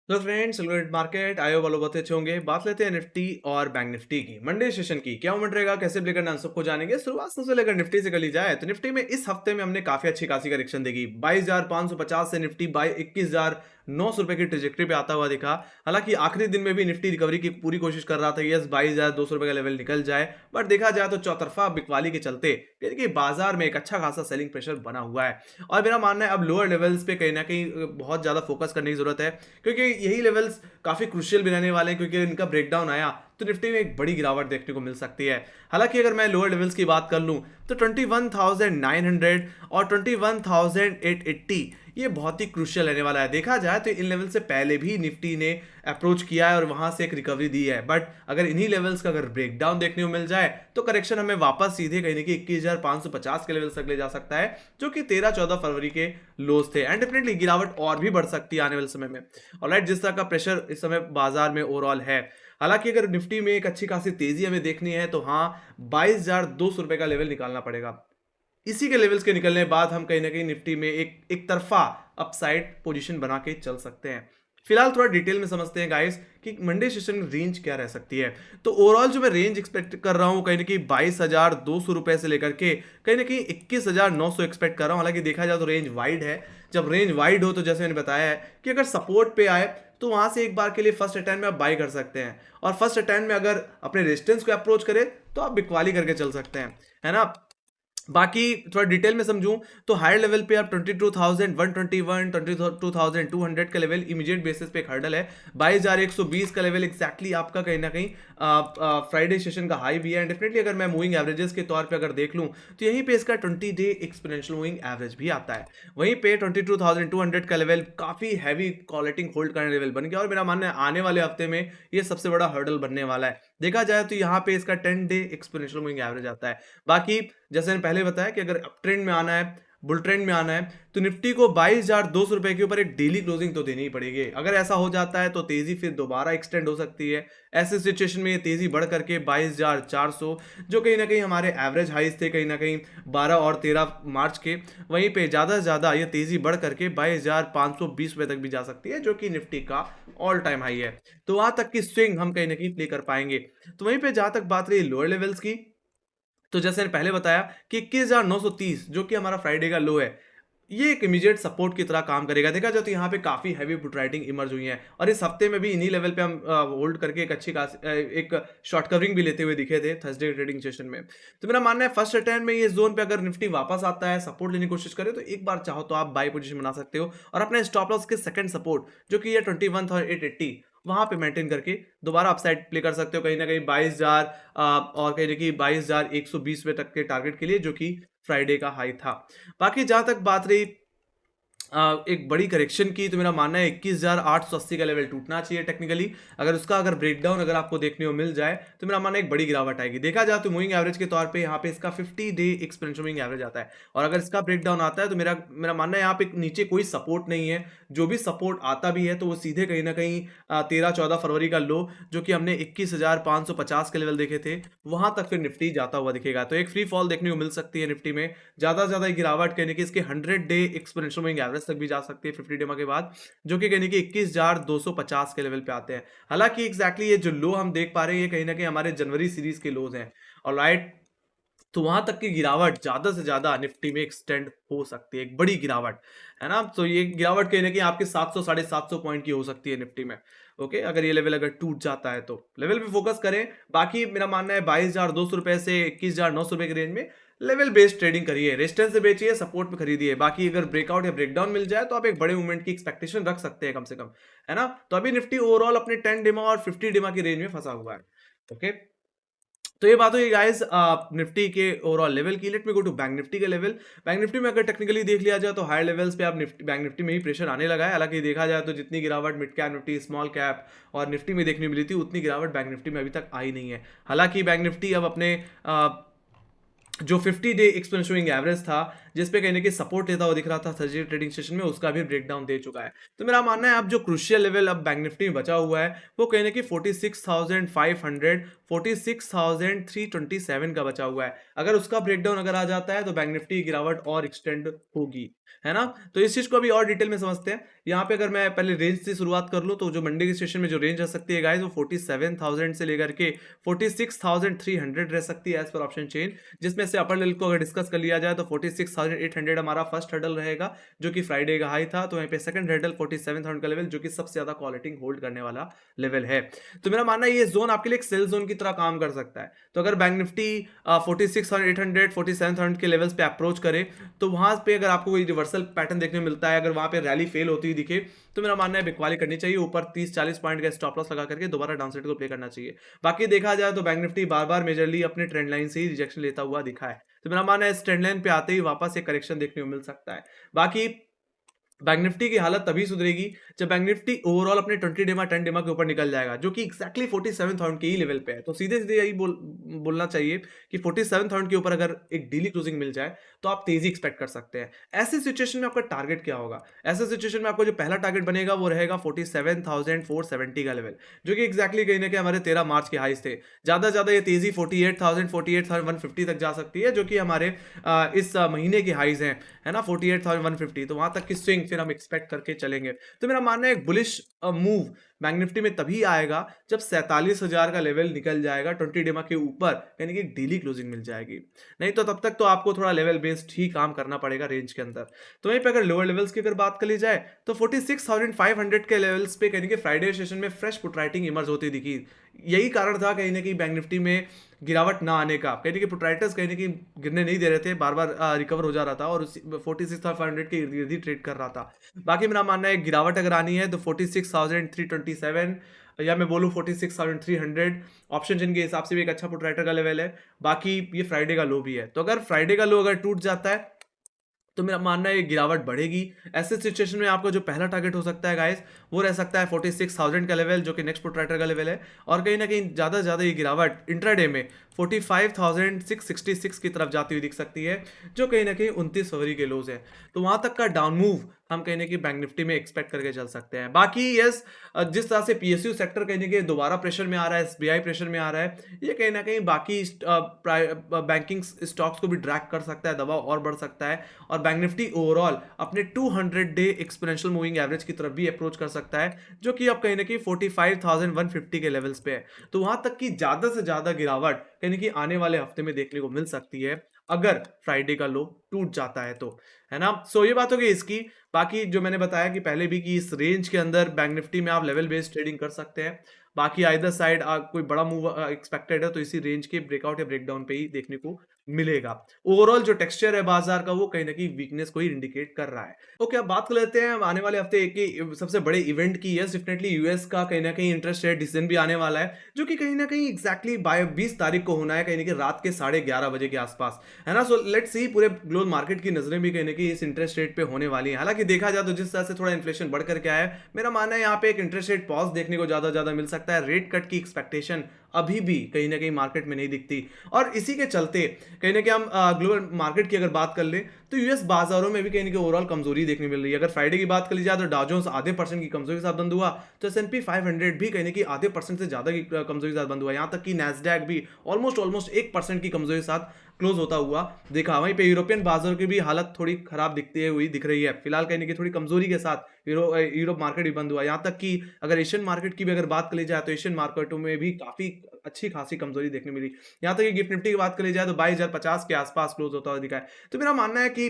तो friends silhouette market आयो वालों बहुत अच्छे होंगे। बात लेते हैं निफ्टी और बैंक निफ्टी की। मंडे सेशन की क्या मूवमेंट रहेगा, कैसे प्ले करना, सबको जानेंगे। शुरुआत से लेकर निफ्टी से कर ली जाए तो निफ्टी में इस हफ्ते में हमने काफी अच्छी खासी करेक्शन देखी। 22,550 से निफ्टी 21,900 रुपए की ट्रेजेक्टरी पे आता हुआ दिखा। हालांकि आखिरी दिन में भी निफ्टी रिकवरी की पूरी कोशिश कर रहा था, यस 22,200 रुपए का लेवल निकल जाए, बट देखा जाए तो चौतरफा बिकवाली के चलते यानी कि बाजार में एक अच्छा खासा सेलिंग प्रेशर बना हुआ है। और मेरा मानना है अब लोअर लेवल्स पे कहीं ना कहीं बहुत ज्यादा फोकस करने की जरूरत है, क्योंकि यही लेवल्स काफी क्रुशियल भी रहने वाले हैं। क्योंकि इनका ब्रेकडाउन आया तो निफ्टी में एक बड़ी गिरावट देखने को मिल सकती है। हालांकि अगर मैं लोअर लेवल्स की बात कर लूं तो 21,900 और 21,880 ये बहुत ही क्रुशियल रहने वाला है। देखा जाए तो इन लेवल से पहले भी निफ्टी ने अप्रोच किया है और वहां से एक रिकवरी दी है, बट अगर इन्हीं लेवल्स का अगर ब्रेकडाउन देखने को मिल जाए तो करेक्शन हमें वापस सीधे कहीं ना कहीं 21,550 के लेवल तक ले जा सकता है, जो कि 13-14 फरवरी के लोज थे। एंड डेफिनेटली गिरावट और भी बढ़ सकती है आने वाले समय में। ऑलराइट, जिस तरह का प्रेशर इस समय बाजार में ओवरऑल है, हालांकि अगर निफ्टी में एक अच्छी खासी तेजी हमें देखनी है तो हाँ, 22,200 रुपए का लेवल निकालना पड़ेगा। इसी के लेवल्स के निकलने के बाद हम कहीं ना कहीं निफ्टी में एक तरफा अपसाइड पोजीशन बना के चल सकते हैं। फिलहाल थोड़ा डिटेल में समझते हैं गाइस कि मंडे सेशन में रेंज क्या रह सकती है। तो ओवरऑल जो मैं रेंज एक्सपेक्ट कर रहा हूं कहीं ना कहीं 22,200 रुपए से लेकर के कहीं ना कहीं 21,900 एक्सपेक्ट कर रहा हूं। हालांकि देखा जाए तो रेंज वाइड है। जब रेंज वाइड हो तो जैसे मैंने बताया है कि अगर सपोर्ट पे आए तो वहां से एक बार के लिए फर्स्ट अटेम्प्ट में आप बाई कर सकते हैं, और फर्स्ट अटेम्प्ट में अगर अपने रेजिस्टेंस को अप्रोच करे तो आप बिकवाली करके चल सकते हैं, है ना। बाकी थोड़ा डिटेल में समझूं तो हायर लेवल पे आप 22,121 22,200 का लेवल इमीडिएट बेसिस पे एक हर्डल है। 22,120 का लेवल एग्जैक्टली आपका कहीं ना कहीं फ्राइडे सेशन का हाई भी है। डेफिनेटली अगर मैं मूविंग एवरेजेस के तौर पे अगर देख लूं तो यहीं पे इसका 20 डे एक्सपोनेंशियल मूविंग एवरेज भी आता है। वहीं पे 22,200 का लेवल काफी हैवी कॉलेटिंग होल्ड करने लेवल बन गया, और मेरा मानना है आने वाले हफ्ते में ये सबसे बड़ा हर्डल बनने वाला है। देखा जाए तो यहाँ पे इसका 10 डे एक्सपोनेंशियल मूविंग एवरेज आता है। बाकी जैसे मैंने पहले बताया कि अगर अप ट्रेंड में आना है, बुल ट्रेंड में आना है, तो निफ्टी को 22,200 रुपए के ऊपर एक डेली क्लोजिंग तो देनी ही पड़ेगी। अगर ऐसा हो जाता है तो तेजी फिर दोबारा एक्सटेंड हो सकती है। ऐसे सिचुएशन में ये तेजी बढ़ करके 22,400, जो कहीं ना कहीं हमारे एवरेज हाइस थे कहीं ना कहीं 12 और 13 मार्च के, वहीं पे ज्यादा से ज्यादा ये तेजी बढ़ करके 22,520 रुपए तक भी जा सकती है, जो कि निफ्टी का ऑल टाइम हाई है। तो वहां तक की स्विंग हम कहीं ना कहीं प्ले कर पाएंगे। तो वहीं पे जहां तक बात रही लोअर लेवल्स की, तो जैसे मैंने पहले बताया कि 21,930 जो कि हमारा फ्राइडे का लो है, ये एक इमीडिएट सपोर्ट की तरह काम करेगा। देखा जाए तो यहाँ पे काफी हैवी पुट राइटिंग इमर्ज हुई है, और इस हफ्ते में भी इन्हीं लेवल पे हम होल्ड करके एक अच्छी खास एक शॉर्ट कवरिंग भी लेते हुए दिखे थे थर्सडे ट्रेडिंग सेशन में। तो मेरा मानना है फर्स्ट अटेम्प्ट में ये जोन पे अगर निफ्टी वापस आता है, सपोर्ट लेने की कोशिश करे, तो एक बार चाहो तो आप बाई पोजीशन बना सकते हो, और अपने स्टॉप लॉस के सेकंड सपोर्ट जो कि ये 21,880 वहां पे मेंटेन करके दोबारा अपसाइड प्ले कर सकते हो कहीं ना कहीं 22,000 और कहीं ना कहीं 22,120 तक के टारगेट के लिए, जो कि फ्राइडे का हाई था। बाकी जहां तक बात रही एक बड़ी करेक्शन की, तो मेरा मानना है 21,880 का लेवल टूटना चाहिए टेक्निकली। अगर उसका अगर ब्रेकडाउन अगर आपको देखने को मिल जाए तो मेरा मानना है एक बड़ी गिरावट आएगी। देखा जाए तो मूविंग एवरेज के तौर पे यहाँ पे इसका 50 डे एक्सपेंशन मूविंग एवरेज आता है, और अगर इसका ब्रेकडाउन आता है तो मेरा मेरा मानना है यहाँ पे नीचे कोई सपोर्ट नहीं है। जो भी सपोर्ट आता भी है तो वो सीधे कहीं ना कहीं 13-14 फरवरी का लो, जो कि हमने 21,550 के लेवल देखे थे, वहां तक फिर निफ्टी जाता हुआ दिखेगा। तो एक फ्री फॉल देखने को मिल सकती है निफ्टी में। ज्यादा से ज्यादा गिरावट कहने की इसके 100 डे एक्सपोनेंशियल मूविंग एवरेज तक भी जा सकती है 50 डे के बाद, जो कि कहने की 21,250 के लेवल पे आते हैं। हालांकि एग्जैक्टली ये जो लो हम देख पा रहे हैं ये कहीं ना कहीं हमारे जनवरी सीरीज के लोज हैं। ऑलराइट, तो वहां तक की गिरावट ज्यादा से ज्यादा निफ्टी में एक्सटेंड हो सकती है, एक बड़ी गिरावट, है ना। तो ये गिरावट कहीं ना कहीं आपके 700 750 पॉइंट की हो सकती है निफ्टी में। ओके, अगर ये लेवल अगर टूट जाता है तो लेवल पे फोकस करें। बाकी मेरा मानना है 22,200 रुपए से 21,900 के रेंज में लेवल बेस्ड ट्रेडिंग करिए, रेजिस्टेंस से बेचिए, सपोर्ट पे खरीदिए। बाकी अगर ब्रेकआउट या ब्रेकडाउन मिल जाए तो आप एक बड़े मूवमेंट की एक्सपेक्टेशन रख सकते हैं कम से कम, है ना। तो अभी निफ्टी ओवरऑल अपने 10 डिमा और 50 डिमा की रेंज में फंसा हुआ है। ओके, तो ये बात हुई गाइस निफ्टी के ओवरऑल लेवल की। Let me go to bank Nifty के लेवल। बैंक निफ्टी में अगर टेक्निकली देख लिया जाए तो हायर लेवल्स पे आप निफ्टी बैंक निफ्टी में ही प्रेशर आने लगा है। हालांकि देखा जाए तो जितनी गिरावट mid cap Nifty, small cap और निफ्टी में देखने मिली थी, उतनी गिरावट बैंक निफ्टी में अभी तक आई नहीं है। हालांकि बैंक निफ्टी अब अपने जो 50 डे एक्सपोनेंशियल मूविंग एवरेज था, जिस पे कहीं न कहीं सपोर्ट लेता हुआ दिख रहा था थर्सडे ट्रेडिंग सेशन में, उसका भी ब्रेकडाउन दे चुका है। तो मेरा मानना है अब जो क्रूशियल लेवल अब बैंक निफ्टी में बचा हुआ है, वो कहीं न कहीं 46,500 46,327 का बचा हुआ है। अगर उसका ब्रेकडाउन अगर आ जाता है तो बैंक निफ्टी की गिरावट और एक्सटेंड होगी, है ना? तो इस चीज़ को अभी और डिटेल में समझते हैं। यहाँ पे अगर मैं पहले रेंज से शुरुआत कर लूँ, तो जो मंडे के सेशन में जो रेंज रह सकती है गाइस, वो 47,000 से लेकर के 46,300 रह सकती है एज़ पर ऑप्शन चेन। जिसमें से अपर लेवल को अगर डिस्कस कर लिया जाए तो 46,800 हमारा फर्स्ट हर्डल रहेगा, जो कि फ्राइडे का हाई था। तो वहीं पे सेकंड हर्डल 47,000 का लेवल, जो कि सबसे ज्यादा क्वालिटी होल्ड करने वाला लेवल है। तो मेरा मानना है ये जोन आपके लिए एक सेल जोन की तरह काम कर सकता है। तो अगर बैंक निफ्टी 46,800 47,000 के लेवल्स पे अप्रोच करे, तो वहां पे अगर आपको कोई रिवर्सल पैटर्न देखने को मिलता है, अगर वहां पे रैली फेल होती हुई दिखे, तो मेरा मानना है बिकवाली करनी चाहिए, ऊपर 30-40 पॉइंट का स्टॉप लॉस लगा करके दोबारा डाउनसाइड को प्ले करना चाहिए। बाकी देखा जाए तो बैंक निफ्टी बार बार मेजरली अपने ट्रेंड लाइन से ही रिजेक्शन लेता हुआ दिखा है। तो मेरा मानना है इस ट्रेंड लाइन पे आते ही वापस एक करेक्शन देखने को मिल सकता है। बाकी बैंक निफ्टी की हालत तभी सुधरेगी जब बैंक निफ्टी ओवरऑल अपने 20 डेमा 10 डेमा के ऊपर निकल जाएगा, जो कि एक्जैक्टली 47,000 के ही लेवल पे है। तो सीधे सीधे यही बोलना चाहिए कि 47,000 के ऊपर अगर एक डेली क्लोजिंग मिल जाए, तो आप तेजी एक्सपेक्ट कर सकते हैं। ऐसी सिचुएशन में आपका टारगेट क्या होगा? ऐसे सिचुएशन में आपको जो पहला टारगेट बनेगा वो रहेगा 47,470 का लेवल, जो कि एक्जैक्टली कहीं ना कहीं हमारे 13 मार्च के हाइस थे। ज्यादा ज्यादा ये तेजी 48,150 तक जा सकती है, जो कि हमारे इस महीने के हाइज हैं, है ना, 48,150। तो वहां तक की स्विंग फिर हम एक्सपेक्ट करके चलेंगे। तो मेरा मानना है एक बुलिश मूव बैंक निफ्टी में तभी आएगा जब 47,000 का लेवल निकल जाएगा 20 डेमा के ऊपर, यानी कि डेली क्लोजिंग मिल जाएगी। नहीं तो तब तक तो आपको थोड़ा लेवल बेस्ड ही काम करना पड़ेगा रेंज के अंदर। तो वहीं पे अगर लोअर लेवल्स की अगर बात कर ली जाए, तो 46,500 के लेवल्स पे कहीं फ्राइडे सेशन में फ्रेश पुट राइटिंग इमर्ज होती दिखी। यही कारण था कहीं ना कहीं बैंक निफ्टी में गिरावट ना आने का। कहीं ना कहीं पुटराइटर्स कहीं ना कहीं गिरने नहीं दे रहे थे, बार बार रिकवर हो जा रहा था और 46,500 के इर्द गिर्द ही ट्रेड कर रहा था। बाकी मेरा मानना है गिरावट अगर आनी है तो 46,327, या मैं बोलूँ 46,300 ऑप्शन जिनके हिसाब से भी एक अच्छा पुटराइटर का लेवल है। बाकी ये फ्राइडे का लो भी है, तो अगर फ्राइडे का लो अगर टूट जाता है, तो मेरा मानना है ये गिरावट बढ़ेगी। ऐसे सिचुएशन में आपका जो पहला टारगेट हो सकता है गाइस, वो रह सकता है 46,000 का लेवल, जो कि नेक्स्ट प्रोट्रैक्टर का लेवल है। और कहीं ना कहीं ज़्यादा से ज़्यादा ये गिरावट इंट्राडे में 45,666 की तरफ जाती हुई दिख सकती है, जो कहीं ना कहीं 29 फरवरी के लोज है। तो वहां तक का डाउन मूव हम कहीं ना कहीं बैंक निफ्टी में एक्सपेक्ट करके चल सकते हैं। बाकी यस, जिस तरह से पीएसयू सेक्टर कहीं ना कहीं दोबारा प्रेशर में आ रहा है, एसबीआई प्रेशर में आ रहा है, ये कहीं ना कहीं बाकी बैंकिंग स्टॉक्स को भी ड्रैग कर सकता है, दबाव और बढ़ सकता है। और बैंक निफ्टी ओवरऑल अपने 200 डे एक्सपोनेंशियल मूविंग एवरेज की तरफ भी अप्रोच कर सकता है, जो कि अब कहीं ना कहीं 45,150 के लेवल्स पे है। तो वहां तक की ज्यादा से ज्यादा गिरावट कहीं ना कहीं आने वाले हफ्ते में देखने को मिल सकती है, अगर फ्राइडे का लो टूट जाता है तो, है ना। सो ये बात हो गई इसकी। बाकी जो मैंने बताया कि पहले भी कि इस रेंज के अंदर बैंक निफ्टी में आप लेवल बेस्ड ट्रेडिंग कर सकते हैं। बाकी आइदर साइड कोई बड़ा मूव एक्सपेक्टेड है तो इसी रेंज के ब्रेकआउट या ब्रेकडाउन पे ही देखने को मिलेगा। ओवरऑल जो टेक्सचर है बाजार का, वो कहीं ना कहीं वीकनेस को ही इंडिकेट कर रहा है। ओके, अब बात कर लेते हैं आने वाले हफ्ते एक सबसे बड़े इवेंट की। यस, डेफिनेटली यूएस का कहीं ना कहीं इंटरेस्ट रेट डिसीजन भी आने वाला है, जो कि कहीं ना कहीं एक्जैक्टली 20 तारीख को होना है, कहीं ना कहीं रात के 11:30 बजे के आसपास, है ना। सो लेट्स सी, पूरे ग्लोबल मार्केट की नजरें भी कहीं ना कहीं इस इंटरेस्ट रेट पे होने वाली है। हालांकि देखा जाए तो जिस तरह से थोड़ा इन्फ्लेशन बढ़ करके आया है, मेरा मानना है यहाँ पे एक इंटरेस्ट रेट पॉज देखने को ज्यादा मिल सकता है। रेट कट की एक्सपेक्टेशन अभी भी कहीं ना कहीं मार्केट में नहीं दिखती, और इसी के चलते कहीं ना कहीं हम ग्लोबल मार्केट की अगर बात कर ले, तो यूएस बाजारों में भी कहीं ना कहीं ओवरऑल कमजोरी देखने मिल रही है। अगर फ्राइडे की बात कर ली जाए तो डाउ जोन्स आधे % की कमजोरी के साथ बंद हुआ, तो एसएनपी 500 भी कहीं ना कहीं आधे % से ज्यादा की कमजोरी के साथ बंद हुआ। यहाँ तक कि नैस्डैक भी ऑलमोस्ट 1% की कमजोरी के साथ क्लोज होता हुआ देखा। वहीं पे यूरोपियन बाजारों की भी हालत थोड़ी खराब दिख रही है फिलहाल, कहीं ना कहीं थोड़ी कमजोरी के साथ यूरोप मार्केट भी बंद हुआ। यहाँ तक कि अगर एशियन मार्केट की भी अगर बात कर ली जाए, तो एशियन मार्केटों में भी काफी अच्छी खासी कमजोरी देखने मिली। यहाँ तक कि गिफ्ट निफ्टी की बात कर ली जाए तो 22,050 के आसपास क्लोज होता हुआ दिखा है। तो मेरा मानना है कि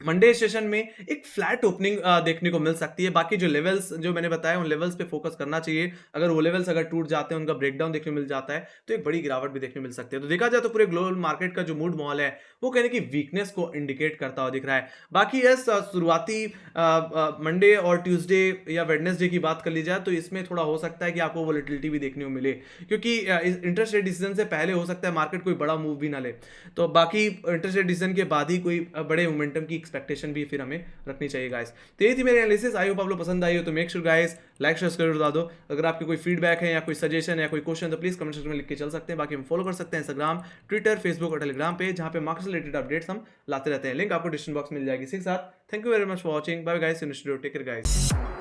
मंडे सेशन में एक फ्लैट ओपनिंग देखने को मिल सकती है। बाकी जो लेवल्स जो मैंने बताया, उन लेवल्स पे फोकस करना चाहिए। अगर वो लेवल्स अगर टूट जाते हैं, उनका ब्रेकडाउन देखने मिल जाता है, तो एक बड़ी गिरावट भी देखने मिल सकती है। तो देखा जाए तो पूरे ग्लोबल मार्केट का जो मूड माहौल है, वो कहने की वीकनेस को इंडिकेट करता हुआ दिख रहा है। बाकी यस, शुरुआती मंडे और ट्यूसडे या वेडनेसडे की बात कर ली जाए, तो इसमें थोड़ा हो सकता है कि आपको वोलेटिलिटी भी देखने को मिले, क्योंकि इंटरेस्ट रेट डिसीजन से पहले हो सकता है मार्केट कोई बड़ा मूव भी ना ले। तो बाकी इंटरेस्ट रेट डिसीजन के बाद ही कोई बड़े मोमेंटम की एक्सपेक्टेशन भी फिर हमें रखनी चाहिए गाइस। तो ये थी मेरी एनालिसिस, आई होप आप लोग पसंद आई हो तो make sure guys like share जरूर बता दो। अगर आपके कोई फीडबैक है या कोई सजेशन या कोई क्वेश्चन तो प्लीज कमेंट सेक्शन में लिख के चल सकते हैं। बाकी हम फॉलो कर सकते हैं इंस्टाग्राम, ट्विटर, फेसबुक और टेलीग्राम पे, जहां पे मार्केट से रिलेटेड अपडेट्स हम लाते रहते हैं। लिंक आपको डिस्क्रिप्शन बॉक्स में मिल जाएगी। इसी के साथ thank you very much for watching, bye guys, take care guys.